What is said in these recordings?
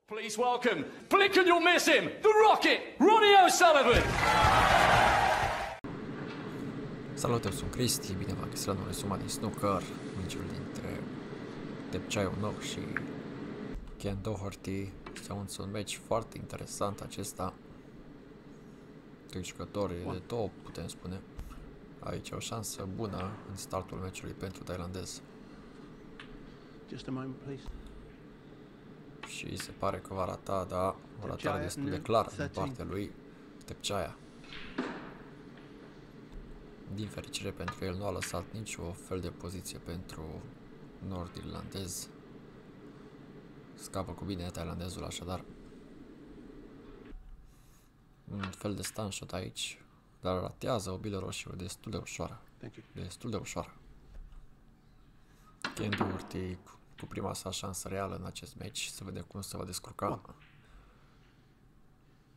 Please welcome, blink and you'll miss him, the Rocket, Ronnie O'Sullivan! Salut, eu sunt Cristi, bine v-am găsit la noi rezumat din snooker, meciul dintre Depchaiu și Ken Doherty. Este un meci foarte interesant acesta. Doi jucători de top, putem spune. Aici o șansă bună în startul meciului pentru tailandez. Just a moment, please. Și se pare că va rata, dar o ratare destul de clară din partea lui Depchaiu. Din fericire pentru el nu a lăsat nicio fel de poziție pentru nord-irlandez. Scapă cu bine tailandezul așadar. Un fel de stun shot aici, dar ratează o bilă roșie destul de ușoară. Destul de ușoară. Ken Doherty cu prima sa șansă reală în acest meci, să vedem cum se va descurca.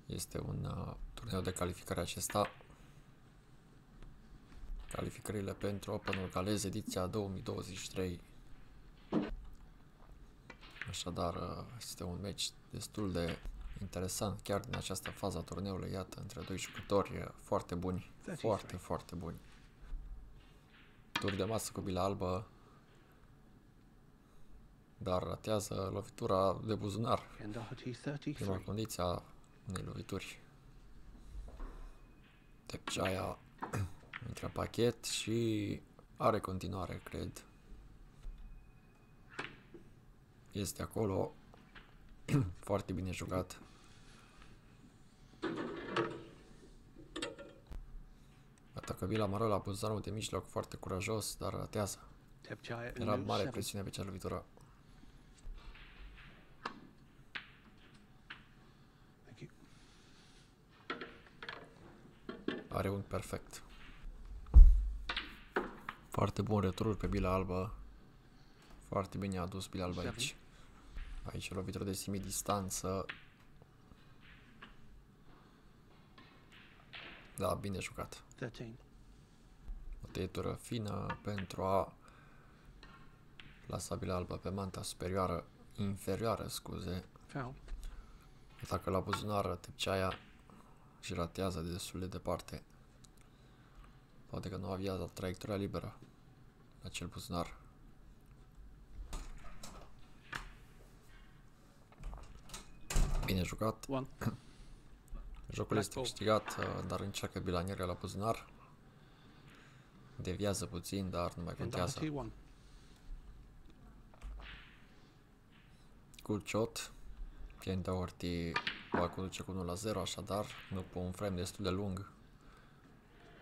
Este un turneu de calificare acesta. Calificările pentru Openul galez ediția 2023. Așadar, este un meci destul de interesant chiar din această fază a turneului, iată, între doi jucători foarte buni, foarte buni. Tur de masă cu bila albă, dar ratează lovitura de buzunar. Prima condiție a unei lovituri. Depchaiu intră în pachet și are continuare, cred. Este acolo. Foarte bine jucat. Atacă bila mare la buzunarul de mijloc, foarte curajos, dar ratează. Era mare presiune pe cea lovitură. Are un perfect. Foarte bun returul pe bila albă. Foarte bine a adus bila albă aici. Aici o lovitură de semi-distanță. Da, bine jucat. O tăietură fină pentru a lasa bila albă pe manta superioară, inferioară, scuze. Atacă la buzunar Depchaiu și ratează de destul de departe. Poate că nu avea traiectoria liberă acel buzunar. Bine jucat. Jocul este câștigat, dar încearcă bila neagră la buzunar. Deviază puțin, dar nu mai contează. Good shot. Ken Doherty va conduce cu 1-0, așadar, nu pe un frame destul de lung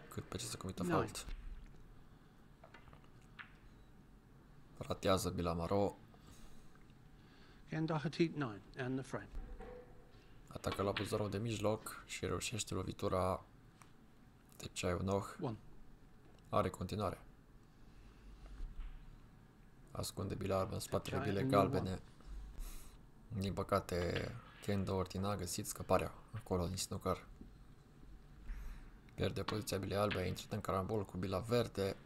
cât pe ce se comită fault. Ratează bila maro. Ken Doherty 9 and the frame. Atacă la buzunarul de mijloc și reușește lovitura. Depchaiu are continuare. Ascunde bila albă în spatele bile galbene. Din păcate, Ken Doherty n-a găsit scăparea acolo din snooker. Pierde poziția bilei albe, a intrat în carambol cu bila verde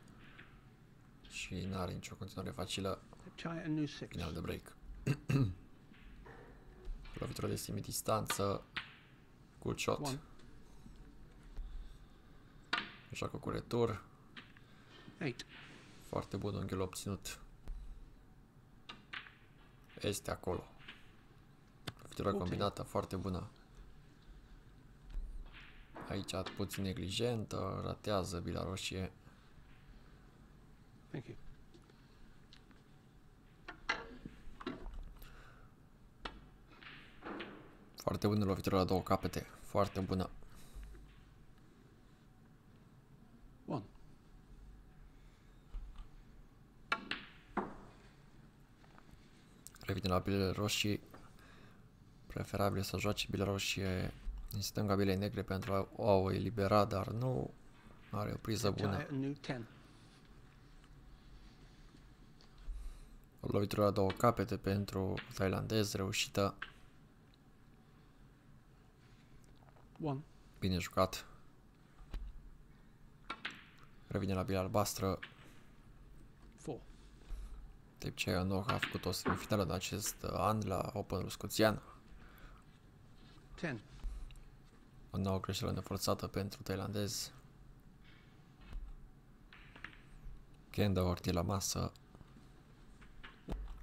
și n-are nicio continuare facilă. Final de break. Lovitură de semi-distanță. Good shot. Joacă cu retur. Foarte bun unghiul obținut. Este acolo. Lovitură combinată, foarte bună. Aici puțin neglijentă, ratează bila roșie. Foarte bună lovitură la două capete, foarte bună. Revine la bilele roșii. Preferabil să joace bila roșie din stânga bilei negre pentru a o elibera, dar nu are o priză bună. O lovitură la două capete pentru tailandez, reușită. Bine jucat. Revine la bila albastră. Depchaiu a făcut o semifinală în acest an la Openul scoțian. 10. O nouă greșeală neforțată pentru thailandez. Ken Doherty la masă.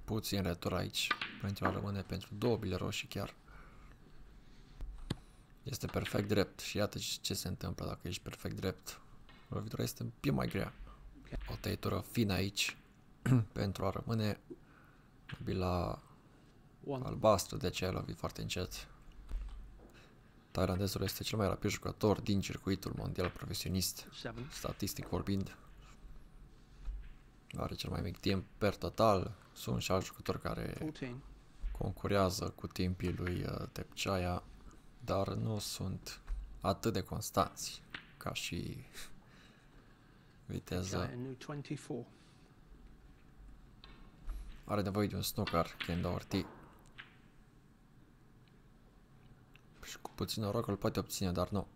Puțin retur aici pentru a rămâne pentru două bile roșii chiar. Este perfect drept și iată ce se întâmplă dacă ești perfect drept. Lovitura este un pic mai grea. O tăietură fină aici pentru a rămâne bila albastră, de aceea a lovit foarte încet. Thailandezul este cel mai rapid jucător din circuitul mondial profesionist, statistic vorbind. Are cel mai mic timp per total. Sunt și alți jucători care concurează cu timpii lui Tepceaia, dar nu sunt atât de constanți ca și viteză. Are nevoie de un snooker, Ken Doherty. Și cu puțin noroc îl poate obține, dar nu.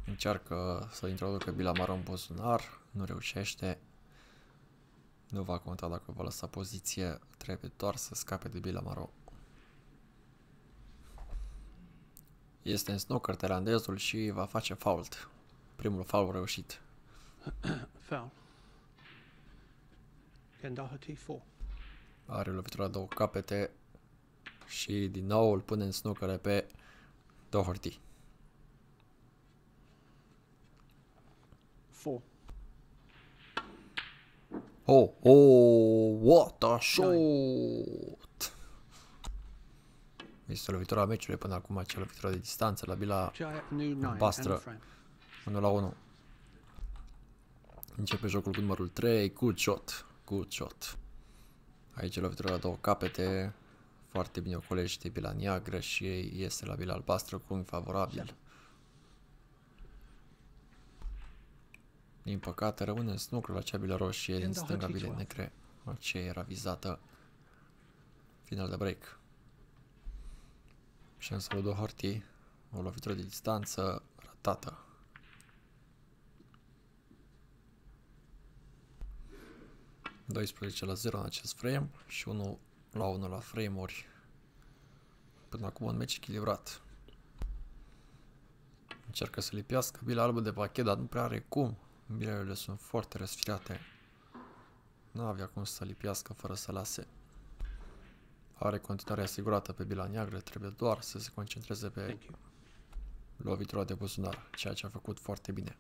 Încearcă să introducă bila maro în buzunar, nu reușește. Nu va conta dacă va lăsa poziție, trebuie doar să scape de bila maro. Este în snooker thailandezul și va face fault. Primul foul reușit. Foul. Ken Doherty 4. Are lovitura două capete și din nou îl pune în snooker pe Doherty. 4. What a shot! Este lovitura meciului până acum, acea lovitură de distanță la bila albastră. 1-1. Începe jocul cu numărul 3, good shot, good shot. Aici lovitura la două capete, foarte bine ocolește bila neagră și este la bila albastră cu un favorabil. Din păcate rămâne în snooker la cea bilă roșie din stânga bile negre. Aceea era vizată. Final de break. Șansă lui Doherty. O lovitură de distanță ratată. (12-0) în acest frame și 1-1 la frame-uri. Până acum un meci echilibrat. Încearcă să lipească bila albă de pachet, dar nu prea are cum. Bilele sunt foarte răsfirate. Nu avea cum să lipească fără să lase. Are continuare asigurată pe bila neagră, trebuie doar să se concentreze pe lovitura de buzunar, ceea ce a făcut foarte bine.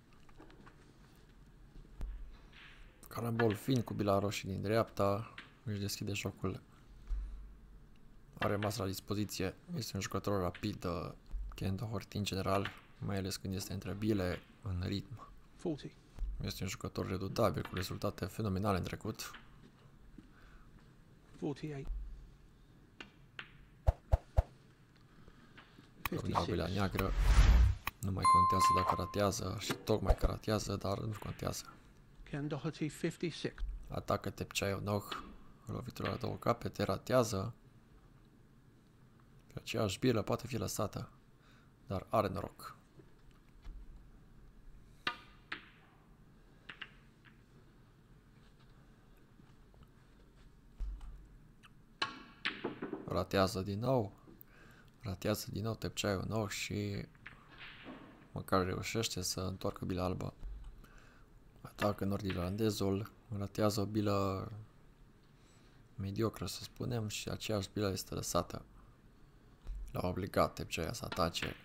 Carambol fin cu bila roșie din dreapta, își deschide jocul. A rămas la dispoziție, este un jucător rapid, Ken Doherty în general, mai ales când este între bile, în ritm. 40. Este un jucător redutabil cu rezultate fenomenale în trecut. 48. La bila neagră. Nu mai contează dacă ratează și tocmai că ratează, dar nu contează. Ken Doherty 56. Atacă Tepceaia Noh. Lovitura la două capete, ratează. Pe aceeași bilă poate fi lăsată, dar are noroc. Ratează din nou. Ratează din nou Tepceaia Noh și măcar reușește să întoarcă bila albă. Atacă nord-irlandezul, ratează o bilă mediocră, să spunem, și aceeași bilă este lăsată. L-a obligat Tepceaia să atace.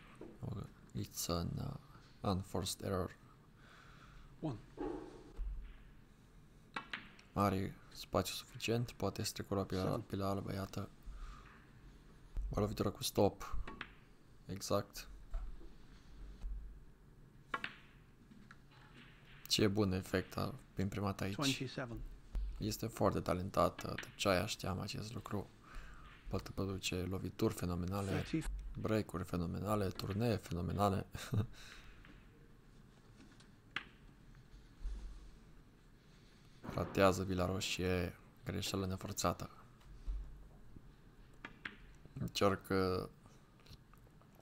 It's an unforced error. 1. Are spațiu suficient, poate strecura bila albă, iată. O lovitură cu stop. Exact. Ce bun efect prin prima dată aici. 27. Este foarte talentată, Tepceaia, știam acest lucru. Poate produce lovituri fenomenale, break-uri fenomenale, turnee fenomenale. Ratează bila roșie, greșeală neforțată. Încearcă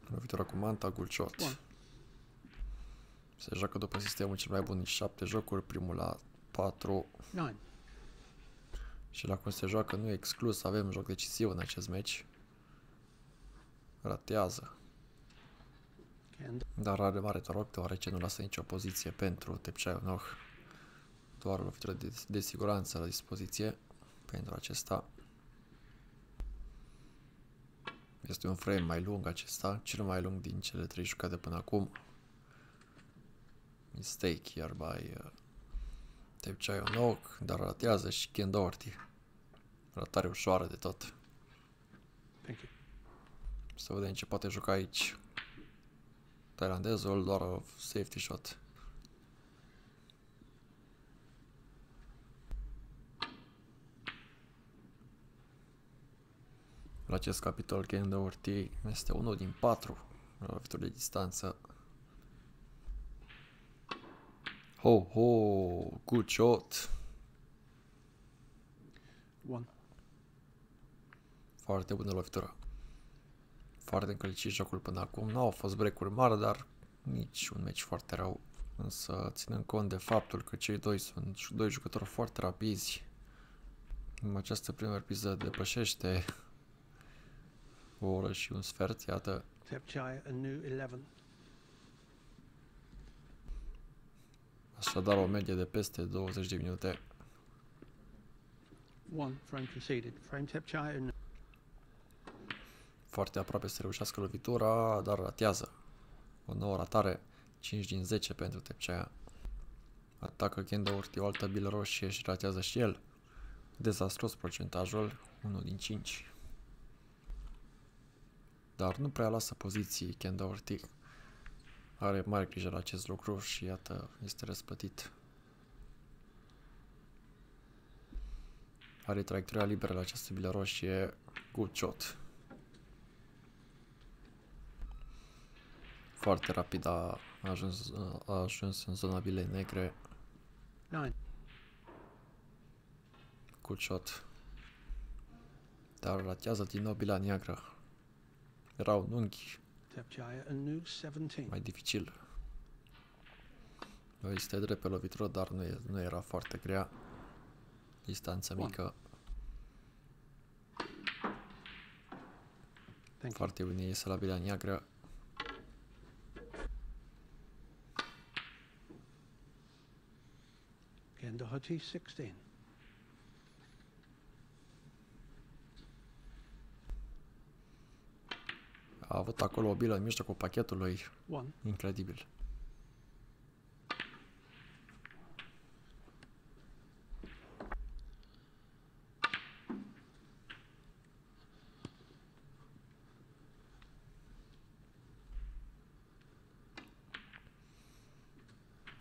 lovitura cu manta, good shot. Se joacă după sistemul cel mai bun din 7 jocuri, primul la 4. 9. Și la cum se joacă nu e exclus să avem joc decisiv în acest meci. Ratează. Candor. Dar are mare noroc, deoarece nu lasă nicio poziție pentru Tepceaionov. Doar o lovitură de siguranță la dispoziție pentru acesta. Este un frame mai lung acesta, cel mai lung din cele 3 jucate până acum. Mistake here by Tepceaionov, dar ratează și Ken Doherty. Ratare ușoară de tot. Thank you. Să vedem ce poate juca aici tailandezul, doar o safety shot. La acest capitol, Ken Doherty este unul din 4 lovituri de distanță. Ho, ho, good shot. 1. Foarte bună lovitură. Foarte încălcit jocul până acum. Nu au fost break-uri mari, dar nici un meci foarte rău. Însă, ținând cont de faptul că cei doi sunt doi jucători foarte rapizi, în această primă episodă depășește o oră și un sfert, iată. Tepchai a new 11. Așadar o medie de peste 20 de minute. 1 frame conceded. Frame Tepchai a new. Foarte aproape să reușească lovitura, dar ratează. O nouă ratare, 5 din 10 pentru Tepceaia. Atacă Ken Doherty o altă bilă roșie și ratează și el. Dezastros procentajul, 1 din 5. Dar nu prea lasă poziții Ken Doherty. Are mare grijă la acest lucru și iată, este răsplătit. Are traiectoria liberă la această bilă roșie, good shot. Foarte rapid a ajuns în zona bilei negre. 9. Good shot. Dar ratează din nou bila neagră. Era un unghi Tepchai a new 17. mai dificil. Este drept pe lovitură, dar nu era foarte grea. Distanță mică. Thank you. Foarte bine iese la bila neagră. Ken Doherty 16. A avut acolo o bilă în mijlocul pachetului. 1. Incredibil.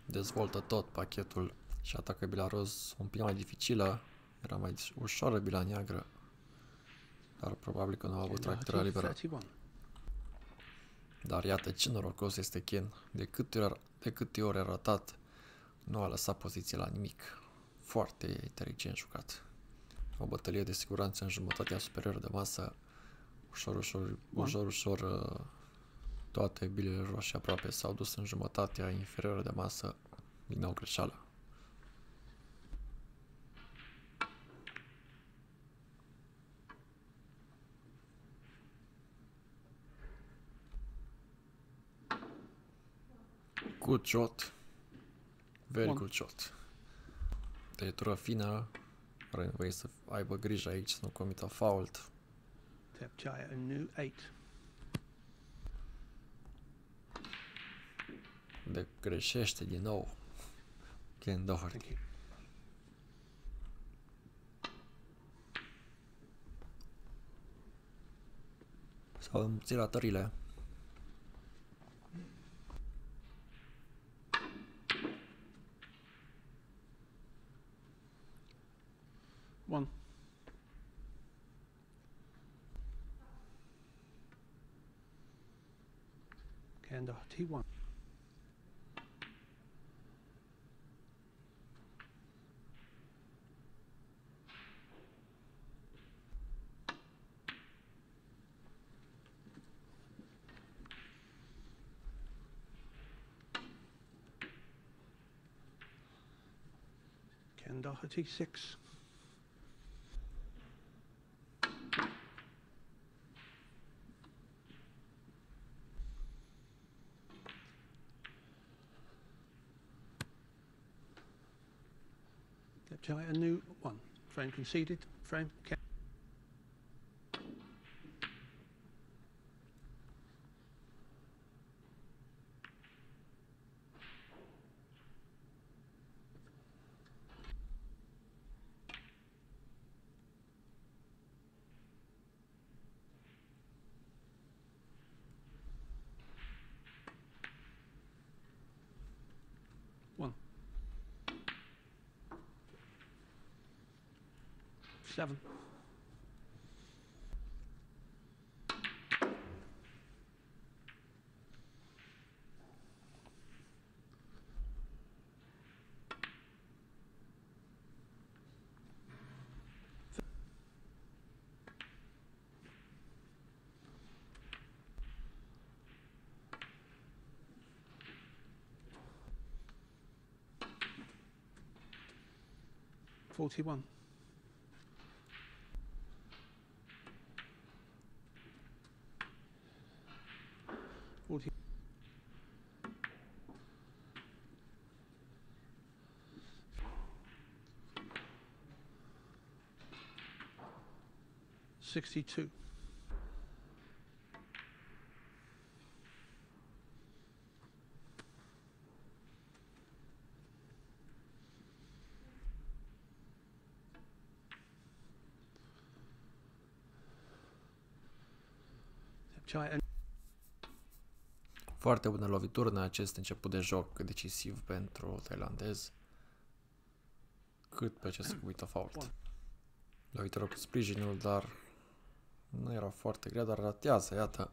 Dezvoltă tot pachetul și atacă bila roz un pic mai dificilă. Era mai ușoară bila neagră. Dar probabil că nu a avut traiectoria liberă. 31. Dar iată ce norocos este Ken. De câte ori a ratat, nu a lăsat poziție la nimic. Foarte inteligent jucat. O bătălie de siguranță în jumătatea superioară de masă. Ușor, toate bilele roșii aproape s-au dus în jumătatea inferioară de masă. Din nou greșeală. Good shot. Very good shot. Tăietură fină. Are nevoie să aibă grijă aici să nu comită fault. Tepchai a new 8. De greșește din nou Ken Doherty. Thank you. S-au împărțit ratările. One. Ken Doherty 1. Ken Doherty 6. Try a new one. Frame conceded. Frame. One. 7. $41. 40. 62. Try and Foarte bună lovitură în acest început de joc decisiv pentru thailandez. Cât pe acest cubită fault. Lovitură cu sprijinul, dar nu era foarte grea, dar ratează, iată.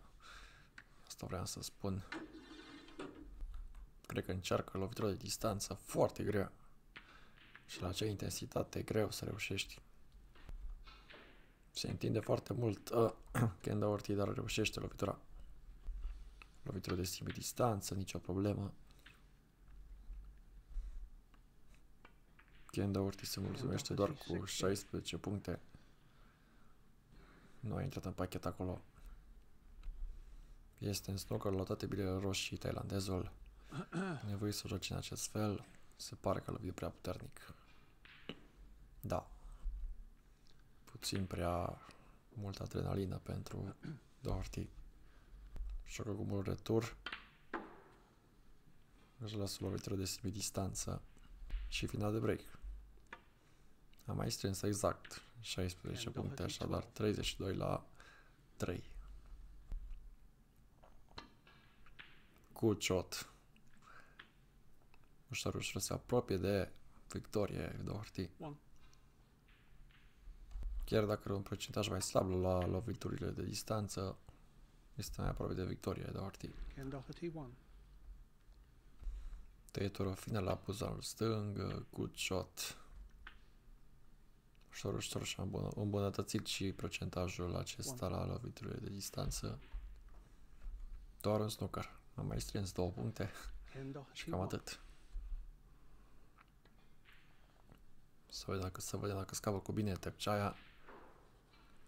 Asta vreau să spun. Cred că încearcă lovitură de distanță foarte grea. Și la acea intensitate e greu să reușești. Se întinde foarte mult Ken Doherty, dar reușește lovitura. Lovitură de semi-distanță, nicio problemă. Ken Doherty se mulțumește doar cu 16 puncte. Nu a intrat în pachet acolo. Este în snooker la toate bilele roșii thailandezul. Nevoie să joci în acest fel. Se pare că a lovit prea puternic. Da. Puțin prea multă adrenalină pentru Doherty. Joacă cu mult retur. Își lasă o lovitură de semi-distanță. Și final de break. Am mai strâns exact 16 puncte, așadar 32 la 3. Cu shot. Ușor, ușor se apropie de victorie Doherty. Chiar dacă are un procentaj mai slab la loviturile de distanță, este mai aproape de victorie Doherty. Tăietură fină la buzanul stâng, good shot. Ușor, ușor și-a îmbunătățit și procentajul acesta la loviturile de distanță. Doar un snooker. Am mai strâns 2 puncte și cam atât. Să vedem dacă scapă cu bine Tepceaia.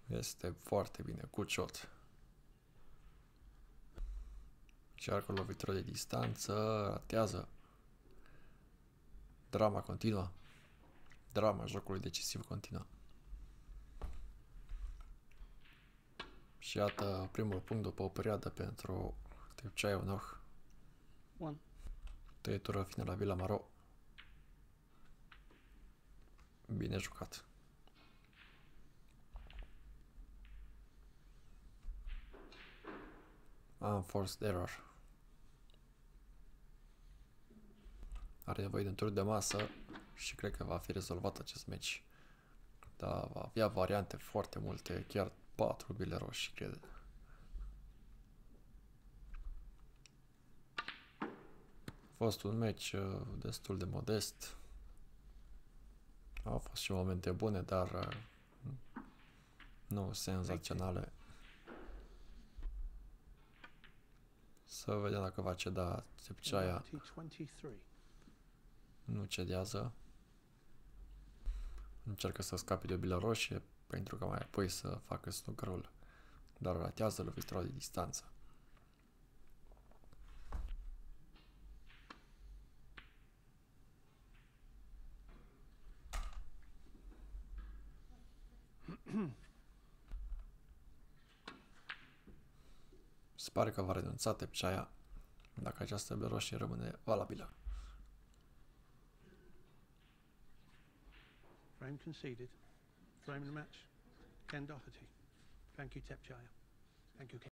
Este foarte bine, good shot. Încearcă o lovitură de distanță, ratează. Drama continuă. Drama jocului decisiv continuă. Și iată primul punct după o perioadă pentru Tepceaia. Tăietură fină la Villa Maro. Bine jucat. Unforced error. Are nevoie de un tur de masă și cred că va fi rezolvat acest meci. Dar va avea variante foarte multe, chiar 4 bile roșii, cred. A fost un meci destul de modest. Au fost și momente bune, dar nu senzaționale. Să vedem dacă va ceda Tepceaia. Nu cedează. Încearcă să scape de o bilă roșie pentru că mai apoi să facă snookerul, dar ratează lovitura de distanță. Se pare că va renunța Tepceaia dacă această roșie rămâne valabilă. Frame conceded. Frame in the match. Ken Doherty. Thank you, Tepchaya. Thank you, Ken.